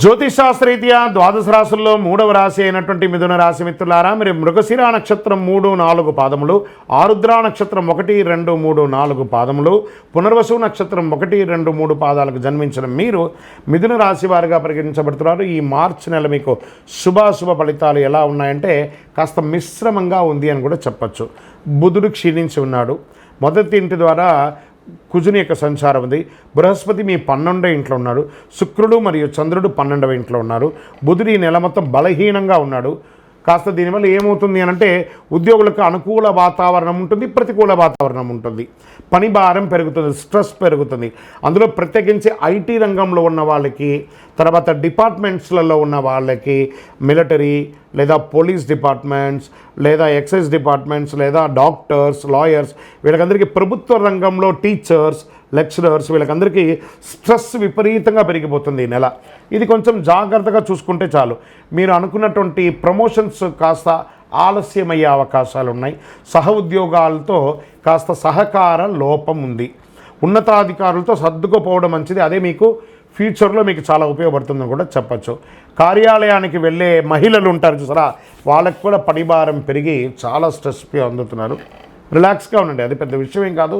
జ్యోతిషాస్త్రరీత్యా ద్వాదశ రాశుల్లో 3వ రాశి అయినటువంటి మిథున రాశి మిత్రులారా, మీరు మృగశిర నక్షత్రం 3, 4 పాదములు, ఆరుద్ర నక్షత్రం 1, 2, 3, 4 పాదములు, పునర్వసు నక్షత్రం 1, 2, 3 పాదాలకు జన్మించిన మీరు మిథున రాశి వారిగా పరిగణించబడుతున్నారు. ఈ మార్చి నెల మీకు శుభాశుభ ఫలితాలు ఎలా ఉన్నాయంటే కాస్త మిశ్రమంగా ఉంది అని కూడా చెప్పచ్చు. బుధుడు క్షీణించి ఉన్నాడు. మొదటి ఇంటి ద్వారా కుజుని యొక్క సంచారం ఉంది. బృహస్పతి మీ 12వ ఇంట్లో ఉన్నాడు. శుక్రుడు మరియు చంద్రుడు 12వ ఇంట్లో ఉన్నారు. బుధుడు ఈ నెల మొత్తం బలహీనంగా ఉన్నాడు. కాస్త దీనివల్ల ఏమవుతుంది అనంటే ఉద్యోగులకు అనుకూల వాతావరణం ఉంటుంది, ప్రతికూల వాతావరణం ఉంటుంది. పని భారం పెరుగుతుంది, స్ట్రెస్ పెరుగుతుంది. అందులో ప్రత్యేకించి ఐటీ రంగంలో ఉన్న వాళ్ళకి, తర్వాత డిపార్ట్మెంట్స్లలో ఉన్న వాళ్ళకి, మిలిటరీ లేదా పోలీస్ డిపార్ట్మెంట్స్ లేదా ఎక్సైజ్ డిపార్ట్మెంట్స్ లేదా డాక్టర్స్, లాయర్స్, వీళ్ళకందరికీ ప్రభుత్వ రంగంలో టీచర్స్, లెక్చరర్స్, వీళ్ళకందరికీ స్ట్రెస్ విపరీతంగా పెరిగిపోతుంది ఈ నెల. ఇది కొంచెం జాగ్రత్తగా చూసుకుంటే చాలు. మీరు అనుకున్నటువంటి ప్రమోషన్స్ కాస్త ఆలస్యమయ్యే అవకాశాలు ఉన్నాయి. సహ ఉద్యోగాలతో కాస్త సహకార లోపం ఉంది. ఉన్నతాధికారులతో సర్దుకుపోవడం మంచిది. అదే మీకు ఫ్యూచర్లో మీకు చాలా ఉపయోగపడుతుందని కూడా చెప్పచ్చు. కార్యాలయానికి వెళ్ళే మహిళలు ఉంటారు చూసారా, వాళ్ళకి కూడా పనిభారం పెరిగి చాలా స్ట్రెస్ అందుతున్నారు. రిలాక్స్గా ఉండండి, అది పెద్ద విషయం ఏం కాదు,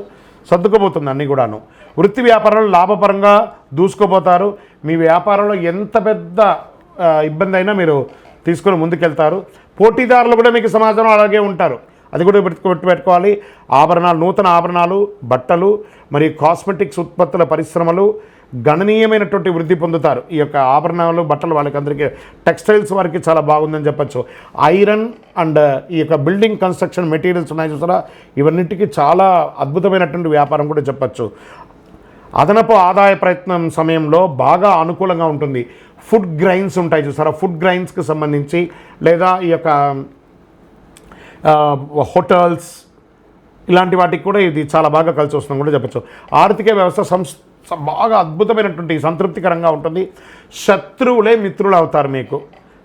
సర్దుకుపోతుంది అన్నీ కూడాను. వృత్తి వ్యాపారాలు లాభపరంగా దూసుకుపోతారు. మీ వ్యాపారంలో ఎంత పెద్ద ఇబ్బంది అయినా మీరు తీసుకొని ముందుకెళ్తారు. పోటీదారులు కూడా మీకు సమాజంలో అలాగే ఉంటారు, అది కూడా పెట్టుకోవాలి. ఆభరణాలు, నూతన ఆభరణాలు, బట్టలు మరియు కాస్మెటిక్స్ ఉత్పత్తుల పరిశ్రమలు గణనీయమైనటువంటి వృద్ధి పొందుతారు. ఈ యొక్క ఆభరణాలు, బట్టలు వాళ్ళకి అందరికీ, టెక్స్టైల్స్ వారికి చాలా బాగుందని చెప్పచ్చు. ఐరన్ అండ్ ఈ యొక్క బిల్డింగ్ కన్స్ట్రక్షన్ మెటీరియల్స్ ఉన్నాయి చూసారా, ఇవన్నిటికీ చాలా అద్భుతమైనటువంటి వ్యాపారం కూడా చెప్పచ్చు. అదనపు ఆదాయ ప్రయత్నం సమయంలో బాగా అనుకూలంగా ఉంటుంది. ఫుడ్ గ్రైన్స్ ఉంటాయి చూసారా, ఫుడ్ గ్రైన్స్కి సంబంధించి లేదా ఈ యొక్క హోటల్స్ ఇలాంటి వాటికి కూడా ఇది చాలా బాగా కలిసి వస్తుందని కూడా చెప్పచ్చు. ఆర్థిక వ్యవస్థ బాగా అద్భుతమైనటువంటి సంతృప్తికరంగా ఉంటుంది. శత్రువులే మిత్రులు అవుతారు. మీకు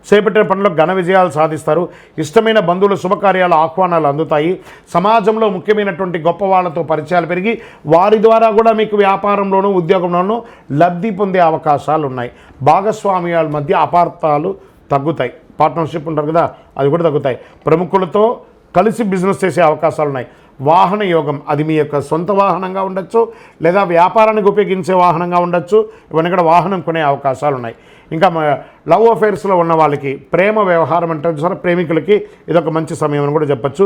చేపట్టిన పనుల్లో ఘన విజయాలు సాధిస్తారు. ఇష్టమైన బంధువుల శుభకార్యాల ఆహ్వానాలు అందుతాయి. సమాజంలో ముఖ్యమైనటువంటి గొప్ప వాళ్ళతో పరిచయాలు పెరిగి వారి ద్వారా కూడా మీకు వ్యాపారంలోనూ ఉద్యోగంలోనూ లబ్ధి పొందే అవకాశాలు ఉన్నాయి. భాగస్వామ్యాల మధ్య అపార్థాలు తగ్గుతాయి. పార్ట్నర్షిప్ ఉంటారు కదా, అది కూడా తగ్గుతాయి. ప్రముఖులతో కలిసి బిజినెస్ చేసే అవకాశాలు ఉన్నాయి. వాహన యోగం, అది మీ యొక్క సొంత వాహనంగా ఉండొచ్చు లేదా వ్యాపారానికి ఉపయోగించే వాహనంగా ఉండొచ్చు. ఇవన్నీ కూడా వాహనం కొనే అవకాశాలు ఉన్నాయి. ఇంకా లవ్ అఫైర్స్లో ఉన్న వాళ్ళకి, ప్రేమ వ్యవహారం అంటే ప్రేమికులకి ఇదొక మంచి సమయం అని కూడా చెప్పచ్చు.